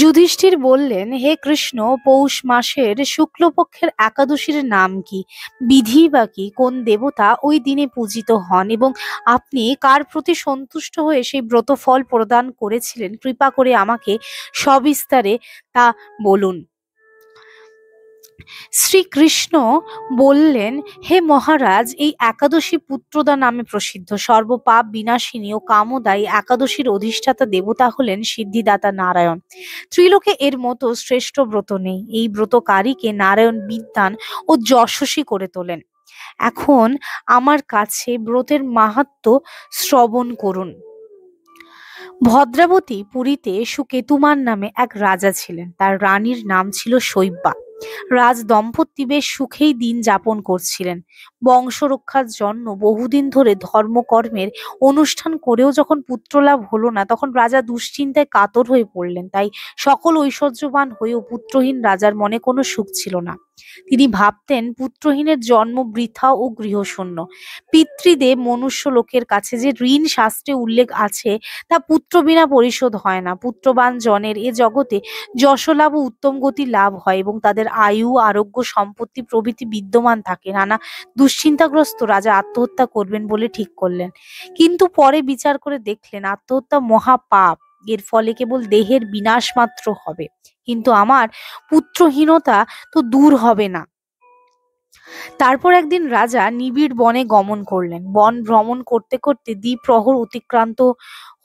যুধিষ্ঠির বললেন, হে কৃষ্ণ, পৌষ মাসের শুক্লপক্ষের একাদশীর নাম কি? বিধি বা কি? কোন দেবতা ওই দিনে পূজিত হন এবং আপনি কার প্রতি সন্তুষ্ট হয়ে সেই ব্রত ফল প্রদান করেছিলেন? কৃপা করে আমাকে সবিস্তারে তা বলুন। শ্রীকৃষ্ণ বললেন, হে মহারাজ, এই একাদশী পুত্রদা নামে প্রসিদ্ধ। সর্বপাপ বিনাশিনী ও কামদায়ী একাদশীর অধিষ্ঠাতা দেবতা হলেন সিদ্ধিদাতা নারায়ণ। ত্রিলোকে এর মতো শ্রেষ্ঠ ব্রত নেই। এই ব্রতকারীকে নারায়ণ বিদ্বান ও যশস্বী করে তোলেন। এখন আমার কাছে ব্রতের মাহাত্ম্য শ্রবণ করুন। ভদ্রাবতী পুরীতে সুকেতুমান নামে এক রাজা ছিলেন। তার রানীর নাম ছিল শৈব্যা। রাজ দম্পতি বেশ সুখেই দিন যাপন করছিলেন। বংশ রক্ষার জন্য বহুদিন ধরে ধর্মকর্মের অনুষ্ঠান করেও যখন পুত্রলাভ হলো না, তখন রাজা দুশ্চিন্তায় কাতর হয়ে পড়লেন। তাই সকল ঐশ্বর্যবান হয়েও পুত্রহীন রাজার মনে কোনো সুখ ছিল না। তিনি ভাবতেন, পুত্রহীনের জন্ম বৃথা ও গৃহশূন্য। পিতৃদেব মনুষ্য লোকের কাছে যে ঋণ শাস্ত্রে উল্লেখ আছে, তা পুত্র বিনা পরিশোধ হয় না। পুত্রবান জনের এ জগতে যশলাভ ও উত্তম গতি লাভ হয় এবং তাদের আয়ু, আরোগ্য, সম্পত্তি প্রভৃতি বিদ্যমান থাকে। নানা দুশ্চিন্তাগ্রস্ত রাজা আত্মহত্যা করবেন বলে ঠিক করলেন। কিন্তু পরে বিচার করে দেখলেন, আত্মহত্যা মহাপাপ। এর ফলে কেবল দেহের বিনাশ মাত্র হবে, কিন্তু আমার পুত্রহীনতা তো দূর হবে না। তারপর একদিন রাজা নিবিড় বনে গমন করলেন। বন ভ্রমণ করতে করতে দ্বিপ্রহর অতিক্রান্ত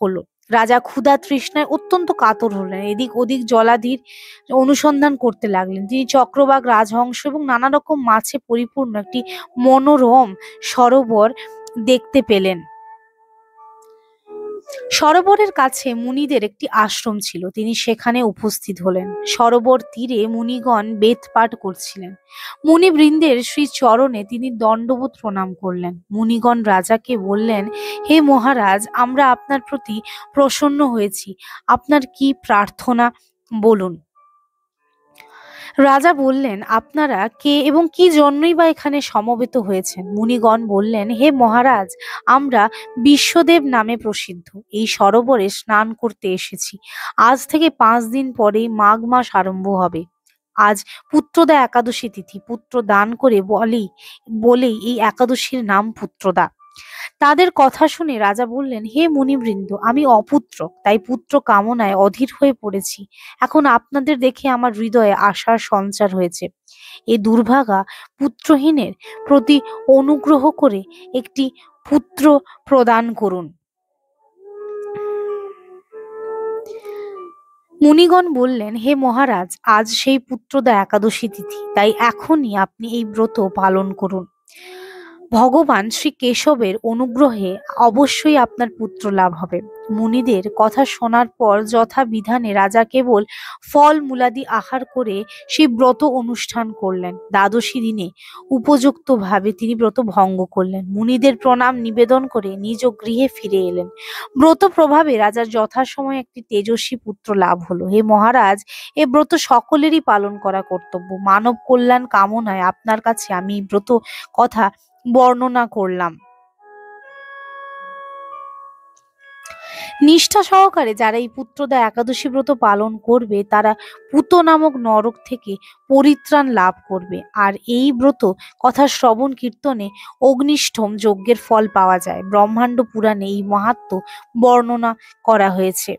হলো। রাজা ক্ষুধা তৃষ্ণায় অত্যন্ত কাতর হলেন। এদিক ওদিক জলাধির অনুসন্ধান করতে লাগলেন। তিনি চক্রবাক, রাজহংস এবং নানা রকম মাছে পরিপূর্ণ একটি মনোরম সরোবর দেখতে পেলেন। সরোবরের কাছে মুনিদের একটি আশ্রম ছিল। তিনি সেখানে উপস্থিত হলেন। সরোবর তীরে মুনিগণ বেদ পাঠ করছিলেন। মুনিবৃন্দের শ্রী চরণে তিনি দণ্ডবোধ প্রণাম করলেন। মুনিগণ রাজাকে বললেন, হে মহারাজ, আমরা আপনার প্রতি প্রসন্ন হয়েছি। আপনার কি প্রার্থনা বলুন। রাজা বললেন, আপনারা কে এবং কি জন্যই বা এখানে সমবেত হয়েছেন? মুনিগণ বললেন, হে মহারাজ, আমরা বিশ্বদেব নামে প্রসিদ্ধ এই সরোবরে স্নান করতে এসেছি। আজ থেকে 5 দিন পরেই মাঘ মাস আরম্ভ হবে। আজ পুত্রদা একাদশী তিথি। পুত্র দান করে বলেই এই একাদশীর নাম পুত্রদা। তাদের কথা শুনে রাজা বললেন, হে মুনিবৃন্দ, আমি অপুত্রক, তাই পুত্র কামনায় অধীর হয়ে পড়েছি। এখন আপনাদের দেখে আমার হৃদয়ে আশার সঞ্চার হয়েছে। এ দুর্ভাগা পুত্রহীনের প্রতি অনুগ্রহ করে একটি পুত্র প্রদান করুন। মুনিগণ বললেন, হে মহারাজ, আজ সেই পুত্রদা একাদশী তিথি, তাই এখনই আপনি এই ব্রত পালন করুন। ভগবান শ্রী কেশবের অনুগ্রহে অবশ্যই আপনার পুত্র লাভ হবে। মুনিদের কথা শোনার পর যথাবিধানে রাজা কেবল ফল মূলাদি আহার করে সেই ব্রত অনুষ্ঠান করলেন। দ্বাদশী দিনে উপযুক্তভাবে তিনি ব্রত ভঙ্গ করলেন। মুনিদের প্রণাম নিবেদন করে নিজ গৃহে ফিরে এলেন। ব্রত প্রভাবে রাজার যথাসময়ে একটি তেজস্বী পুত্র লাভ হলো। হে মহারাজ, এ ব্রত সকলেরই পালন করা কর্তব্য। মানব কল্যাণ কামনায় আপনার কাছে আমি এই ব্রত কথা বর্ণনা করলাম। নিষ্ঠা সহকারে যারা এই পুত্রদা একাদশী ব্রত পালন করবে, তারা পুত নামক নরক থেকে পরিত্রাণ লাভ করবে। আর এই ব্রত কথা শ্রবণ কীর্তনে অগ্নিষ্ঠম যজ্ঞের ফল পাওয়া যায়। ব্রহ্মাণ্ড পুরাণে এই মাহাত্ম্য বর্ণনা করা হয়েছে।